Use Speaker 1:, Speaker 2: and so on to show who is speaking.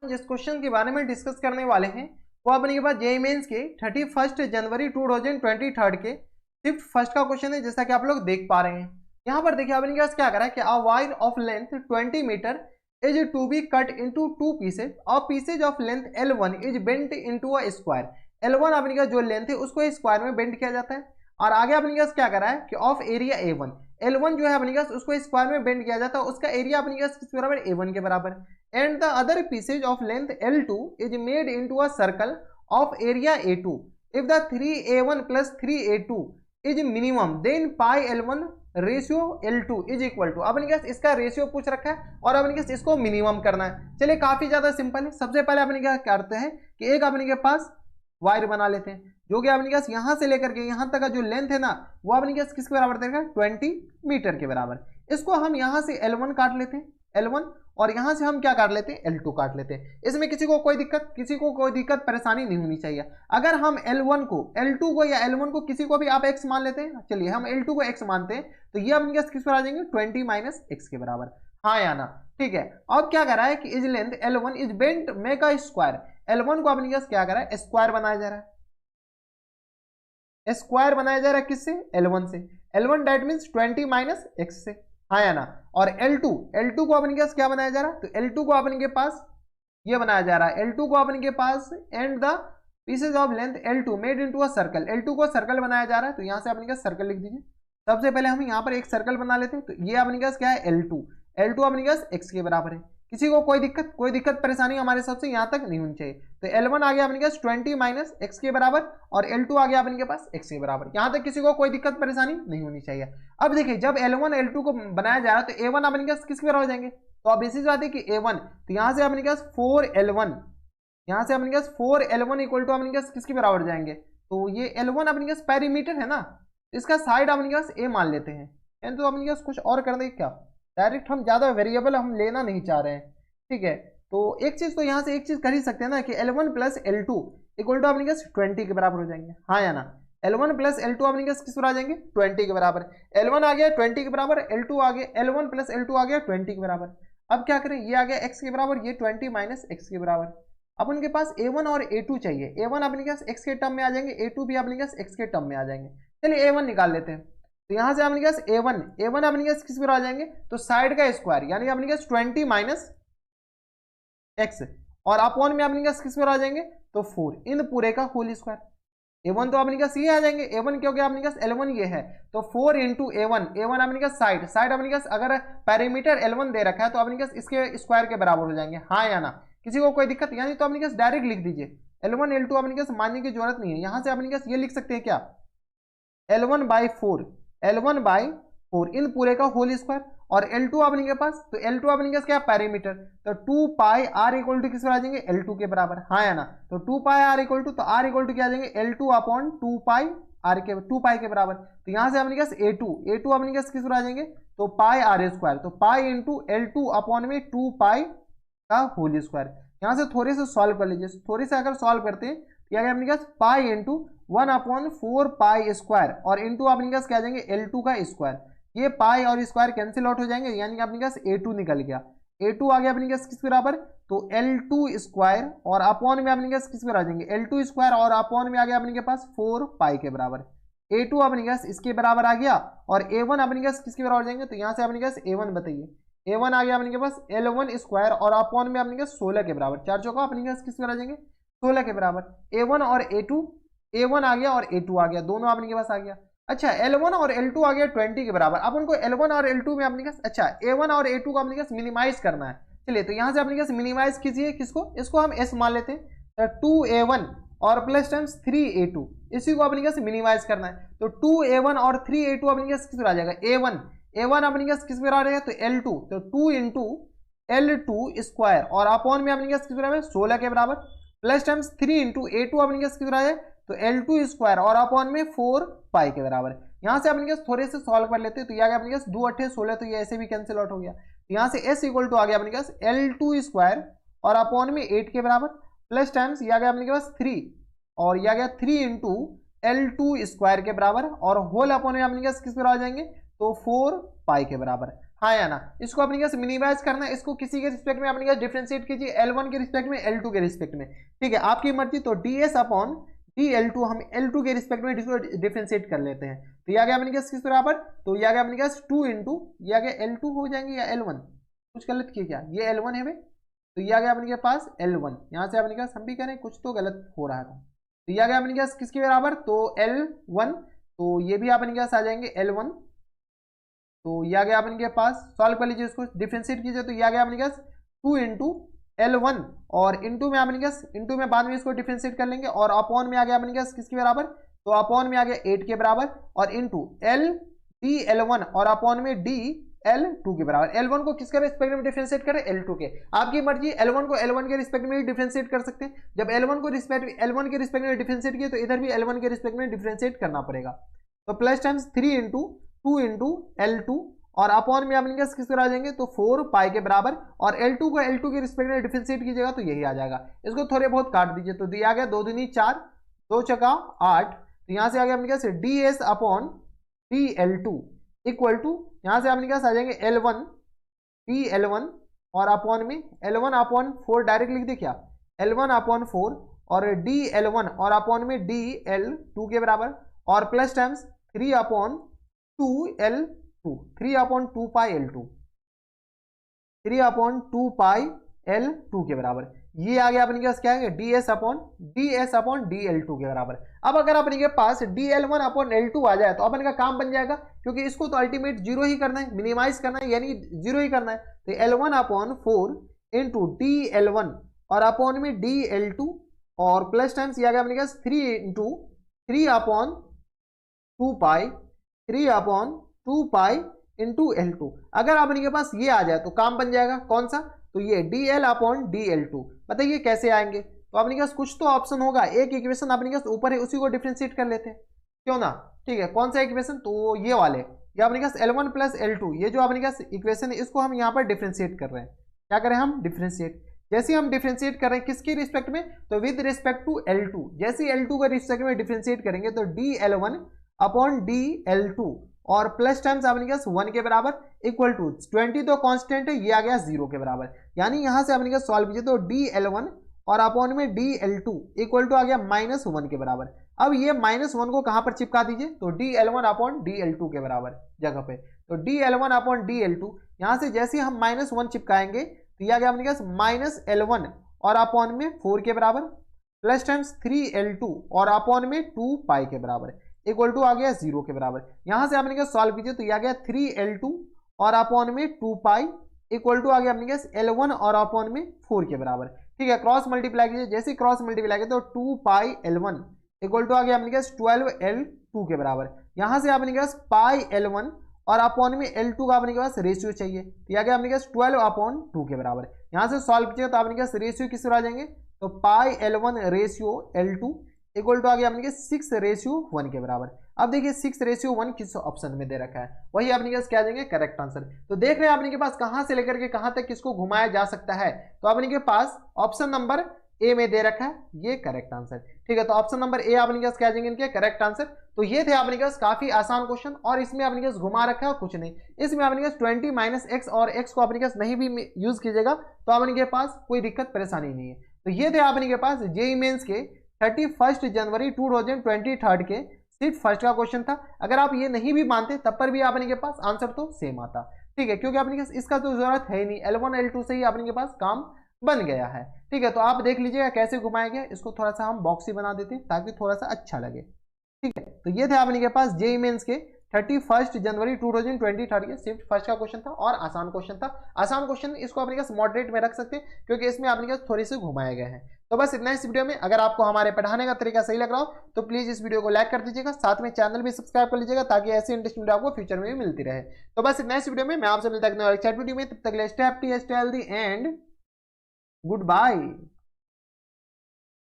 Speaker 1: जिस क्वेश्चन के बारे में डिस्कस करने वाले हैं वो अपने के पास जेईई मेंस के 31 जनवरी 2023 के शिफ्ट फर्स्ट का क्वेश्चन है, जैसा कि आप लोग देख पा रहे हैं। यहाँ पर देखिए अपने के पास क्या करा है कि a wire of length 20 metre is to be cut into two pieces और pieces of length L1 is bent into a square. L1 अपने का जो लेंथ है उसको स्क्वायर में बेंट किया जाता है। और आगे अपने के पास क्या करा है कि ऑफ एरिया A1, L1 जो है अपने पास उसको स्क्वायर में बेंड किया जाता है, उसका एरिया अपने पास किस बराबर A1 के बराबर। And the other pieces of length L2 is made into a circle of area A2 if the 3A1 plus 3A2 is minimum then pi L1 ratio L2 is equal to. अपने पास इसका ratio पूछ रखा है और अपने पास इसको minimum करना है। चलिए काफी ज्यादा सिंपल है। सबसे पहले अपने क्या करते हैं कि एक अपने के पास वायर बना लेते हैं जो कि अपने पास यहां से लेकर के यहां तक का जो लेंथ है ना वो अपने पास किसके बराबर देगा 20 मीटर के बराबर। इसको हम यहां से L1 काट लेते हैं L1 और यहां से हम क्या काट लेते हैं L2 काट लेते हैं। इसमें किसी को कोई दिक्कत परेशानी नहीं होनी चाहिए। अगर हम L1 को L2 को या L1 को किसी को भी आप x मान लेते हैं, चलिए हम L2 को x मानते हैं तो ये अपने पास किस पर आ जाएंगे 20 माइनस x के बराबर। हाँ या ना, ठीक है। अब क्या करा है कि is length L1 is bent make a square. L1 को अपने पास क्या करा है स्क्वायर बनाया जा रहा है, स्क्वायर बनाया जा रहा है किससे L1 से। L1 that means 20 minus x से, हाँ या ना। और L2 को अपने पास क्या बनाया जा रहा है तो L2 को अपने के पास ये बनाया जा रहा है L2 को अपने के पास and the pieces of length L2 made into a circle. L2 को सर्कल बनाया जा रहा है तो यहां से अपने पास सर्कल लिख दीजिए। सबसे पहले हम यहाँ पर एक सर्कल बना लेते हैं तो ये अपने पास क्या है L2 अपने पास x के बराबर है। किसी को कोई दिक्कत परेशानी हमारे हिसाब से यहाँ तक नहीं होनी चाहिए। तो L1 आ गया अपने पास 20 माइनस x के बराबर और L2 आ गया अपने के पास x के बराबर। यहाँ तक किसी को कोई दिक्कत परेशानी नहीं होनी चाहिए। अब देखिए जब L1 L2 को बनाया जा रहा है तो A1 अपने पास किसके बराबर हो जाएंगे, तो अब इसी बात है कि A1 तो यहाँ से अपने पास 4L1, यहाँ से अपने पास 4L1 इक्वल टू अपने पास किसके बराबर जाएंगे, तो ये L1 अपने पास पेरीमीटर है ना, इसका साइड अपने पास A मान लेते हैं। तो अपने पास कुछ और कर देंगे क्या, डायरेक्ट हम ज्यादा वेरिएबल हम लेना नहीं चाह रहे हैं, ठीक है। तो एक चीज तो यहाँ से एक चीज कर ही सकते हैं ना कि L1 plus L2 equal to अपने पास 20 के बराबर हो जाएंगे, हाँ या ना। L1 प्लस L2 अपने पास किस पर आ जाएंगे 20 के बराबर। L1 आ गया 20 के बराबर, L2 आ गया L1 प्लस L2 आ गया 20 के बराबर। अब क्या करें, ये आ गया x के बराबर, ये 20 माइनस x के बराबर। अब उनके पास A1 और A2 चाहिए। A1 अपने पास x के टर्म में आ जाएंगे, A2 भी अपने पास x के टर्म में आ जाएंगे। चलिए A1 निकाल लेते हैं। तो यहाँ से अपने पास A1 अपने पास किस पर आ जाएंगे, तो साइड का स्क्वायर यानी अपने पास 20 माइनस x और अपॉन में अपने पास किस पर आ जाएंगे तो 4 इन पूरे का होल स्क्वायर। A1 तो अपने पास ये आ जाएंगे, A1 क्योंकि अपने पास L1 ये है तो 4 इंटू A1 अपने पास साइड अपने पास अगर पैरामीटर L1 दे रखा है तो अपने पास इसके स्क्वायर के बराबर हो जाएंगे, हाँ या ना। किसी को कोई दिक्कत यानी तो अपने पास डायरेक्ट लिख दीजिए L1 L2 अपने पास मानने की जरूरत नहीं है। यहाँ से अपने पास ये लिख सकते हैं क्या L1 बाई 4 इन पूरे का होल स्क्वायर और L2 अपने के पास तो L2 अपने पास क्या पैरामीटर तो 2 पाई r इक्वल टू किस पर आ जाएंगे L2 के बराबर, हाँ या ना। तो 2 पाई r इक्वल टू तो r इक्वल टू क्या आ जाएंगे L2 अपॉन 2 पाई के बराबर। तो यहाँ से अपने पास A2 अपने पास किस पर आ जाएंगे तो पाई r स्क्वायर, तो पाई इंटू L2 अपॉन में 2 पाई का होल स्क्वायर। यहाँ से थोड़े से सॉल्व कर लीजिए, थोड़े से अगर सॉल्व करते हैं तो क्या अपने पास पाई इंटू 1/4 पाई स्क्वायर और इंटू अपने पास क्या आ जाएंगे L2 का स्क्वायर। ये पाई और स्क्वायर कैंसिल आउट हो जाएंगे यानी कि अपने पास A2 निकल गया। A2 आ गया अपने पास किस बराबर तो L2 स्क्वायर और अपॉन में अपने पास किस पर आ जाएंगे L2 स्क्वायर और अपॉन में आ गया अपने के पास 4 पाई के बराबर। A2 अपने पास इसके बराबर आ गया और A1 अपने पास किसके बराबर जाएंगे तो यहाँ से अपने पास A1 बताइए, A1 आ गया अपने के पास L1 स्क्वायर और अपॉन में अपने पास 16 के बराबर। 4 चौका अपने पास किस पर आ जाएंगे 16 के बराबर। A1 और A1 आ गया और A2 आ गया, दोनों अपने के पास आ गया। अच्छा L1 और L2 आ गया 20 के बराबर। अब उनको L1 और L2 में अपने पास अच्छा A1 और A2 को अपने पास मिनिमाइज करना है। चलिए तो यहाँ से अपने पास मिनिमाइज कीजिए किसको, इसको हम S मान लेते हैं। तो 2A1 और प्लस टाइम्स 3A2 इसी को अपने पास मिनिमाइज करना है। तो 2A1 और 3A2 अपने पास किस पर आ जाएगा A1 अपने पास किस पर आ रहेगा तो L2 तो 2 इंटू L2 स्क्वायर और अपॉन में अपने पास किस पर आ 16 के बराबर प्लस टाइम्स 3 इंटू A2 अपने पास किस पर आ जाए तो L2 स्क्वायर और अपॉन में 4 पाई के बराबर। यहाँ से अपने पास थोड़े से सॉल्व कर लेते हैं तो ये आ गया अपने पास 2 8 16 तो ये ऐसे भी कैंसिल आउट हो गया। यहाँ से S इक्वल टू आ गया अपने पास L2 स्क्वायर और अपॉन में 8 के बराबर प्लस टाइम्स ये आ गया अपने के पास 3 और ये आ गया 3 इंटू L2 स्क्वायर के बराबर और होल अपॉन में अपने पास किस पर आ जाएंगे तो 4 पाई के बराबर। हाँ या ना, इसको अपने पास मिनिमाइज करना है, इसको किसी के रिस्पेक्ट में अपने पास डिफरेंशिएट कीजिए, L1 के रिस्पेक्ट में, L2 के रिस्पेक्ट में, ठीक है, आपकी मर्जी। तो ds अपॉन dL2 हम L2 के रिस्पेक्ट में इसको डिफरेंशिएट कर लेते हैं, तो यह आ गया अपने पास किस बराबर, तो यह आ गया अपने पास 2 इंटू, यह आ गया L2 हो जाएंगे या L1, कुछ गलत किया क्या, ये L1 है भाई, तो यह आ गया अपने पास L1, यहाँ से अपने पास हम भी करें कुछ तो गलत हो रहा था, तो यह आ गया अपने पास किसके बराबर, तो L1, तो ये भी अपने पास आ जाएंगे L1, तो यह आ गया अपने के पास, सॉल्व कर लीजिए इसको, डिफरेंशिएट कीजिए, तो यह आ गया अपने पास 2 इंटू L1 और इंटू में अपने पास, इंटू में बाद में इसको डिफरेंशिएट कर लेंगे, और अपॉन में आ गया अपने पास किसके बराबर, तो अपॉन में आ गया 8 के बराबर, और इंटू L डी L1 और अपॉन में डी L2 के बराबर। L1 को किसके रिस्पेक्ट में डिफरेंशिएट करें, L2 के, आपकी मर्जी, L1 को L1 के रिस्पेक्ट में भी डिफरेंशिएट कर सकते हैं, जब L1 को L1 के रिस्पेक्ट में डिफरेंशिएट किए तो इधर भी L1 के रिस्पेक्ट में डिफरेंशिएट करना पड़ेगा, तो plus times 3 into 2 into L2 और अपॉन में अपने किस तरह आ जाएंगे, तो 4 पाई के बराबर, और L2 को L2 के रिस्पेक्ट में डिफरेंशिएट कीजिएगा तो यही आ जाएगा, इसको थोड़े बहुत काट दीजिए, तो दिया गया 2 दूनी 4, 2 चौका 8, तो यहाँ से आ गया अपने पास ds upon dL2 equal to, यहाँ से अपने पास आ जाएंगे L1 dL1 और अपॉन में L1 अपॉन 4 डायरेक्ट लिख दे क्या, L1 अपॉन 4 और dL1 और अपॉन में dL2 के बराबर, और plus times 3 upon 2L2, 3 upon 2 पाई L2, 3 अपॉन 2 पाई L2 के बराबर, ये आ गया अपने पास क्या है, ds अपॉन dL2 के बराबर। अब अगर अपने के पास dL1 अपॉन L2 आ जाए तो अपन का काम बन जाएगा, क्योंकि इसको तो अल्टीमेट जीरो ही करना है, मिनिमाइज करना है, यानी जीरो ही करना है, तो L1 अपॉन 4 इंटू dL1 और अपॉन में dL2 और प्लस टाइम्स ये आ गया अपने पास 3 इंटू 3 अपॉन 2 पाई, 3 अपॉन 2 पाई इंटू L2। अगर अपने के पास ये आ जाए तो काम बन जाएगा, कौन सा, तो ये dl अपॉन dL2, बताइए कैसे आएंगे, तो अपने पास कुछ तो ऑप्शन होगा, एक इक्वेशन अपने पास ऊपर है उसी को डिफरेंशिएट कर लेते हैं, क्यों ना, ठीक है, कौन सा इक्वेशन, तो ये वाले, ये अपने पास L1 प्लस L2, ये जो अपने पास इक्वेशन है इसको हम यहाँ पर डिफरेंशिएट कर रहे हैं, क्या करें हम, डिफरेंशिएट, जैसे हम डिफरेंशिएट कर रहे हैं किसके रिस्पेक्ट में, तो विद रिस्पेक्ट टू L2, जैसे L2 के रिस्पेक्ट में डिफरेंशिएट करेंगे तो dL1 अपॉन dL2 और प्लस टाइम्स अपने पास 1 के बराबर इक्वल टू 20 तो कांस्टेंट है, ये आ गया 0 के बराबर, यानी यहां से अपने पास सॉल्व कीजिए तो dL1 और अपॉन में dL2 इक्वल टू आ गया -1 के बराबर। अब ये -1 को कहां पर चिपका दीजिए, तो dL1 अपॉन dL2 के बराबर जगह पे, तो dL1 अपॉन dL2, यहां से जैसे हम -1 चिपकाएंगे तो यह आ गया अपने पास -L1 और अपॉन में 4 के बराबर प्लस टाइम्स 3L2 और अपॉन में 2 पाई के बराबर इक्वल टू आ गया 0 के बराबर। यहां से आपने क्या सॉल्व कीजिए तो यह आ गया 3L2 और अपॉन में 2 पाई इक्वल टू आ गया अपने पास L1 और अपॉन में 4 के बराबर, ठीक है, क्रॉस मल्टीप्लाई कीजिए, जैसे क्रॉस मल्टीप्लाई किया तो 2 पाई L1 इक्वल टू आ गया अपने पास 12L2 के बराबर। यहां से आपने पास पाई L1 और अपॉन में L2 का अपने के पास रेशियो चाहिए, तो यह आ गया अपने पास 12/2 के बराबर। यहां से सॉल्व कीजिए तो आपने पास रेशियो किस तरह आ जाएंगे, तो pi L1 ratio L2 equal to आ गया अपने 6/1 के बराबर। अब देखिए 6/1 किस ऑप्शन में दे रखा है, वही अपने पास क्या देंगे, करेक्ट आंसर। तो देख रहे हैं अपने के पास कहां से लेकर के कहां तक किसको घुमाया जा सकता है, तो अपने के पास ऑप्शन नंबर ए में दे रखा है ये करेक्ट आंसर, ठीक है। तो ऑप्शन नंबर ए अपने पास क्या देंगे इनके करेक्ट आंसर। तो ये थे अपने पास काफी आसान क्वेश्चन, और इसमें अपने पास घुमा रखा है और कुछ नहीं, इसमें अपने पास 20 - x और x को अपने पास नहीं भी यूज कीजिएगा तो अपने के पास कोई दिक्कत परेशानी नहीं है। तो ये थे अपने के पास जेईई मेंस के 31 जनवरी 2023 के सिर्फ फर्स्ट का क्वेश्चन था। अगर आप ये नहीं भी मानते तब पर भी अपने के पास आंसर तो सेम आता, ठीक है, क्योंकि अपने के इसका तो जरूरत है ही नहीं, L1 L2 से ही अपने के पास काम बन गया है, ठीक है। तो आप देख लीजिएगा कैसे घुमाया गया, इसको थोड़ा सा हम बॉक्स ही बना देते हैं ताकि थोड़ा सा अच्छा लगे, ठीक है। तो ये थे अपने के पास जेईई मेंस के 31 जनवरी 2023 के शिफ्ट फर्स्ट का क्वेश्चन था, और आसान क्वेश्चन था। आसान क्वेश्चन इसको अपने पास मॉडरेट में रख सकते हैं क्योंकि इसमें अपने पास थोड़ी सी घुमाए गए हैं। तो बस इतना इस वीडियो में। अगर आपको हमारे पढ़ाने का तरीका सही लग रहा हो तो प्लीज इस वीडियो को लाइक कर दीजिएगा, साथ में चैनल भी सब्सक्राइब कर लीजिएगा ताकि ऐसी इंटरेस्टिंग वीडियो आपको फ्यूचर में भी मिलती रहे। तो बस इतना इस वीडियो में, मैं आपसे मिलता हूं वीडियो में, तब तक stay happy, stay healthy and good bye.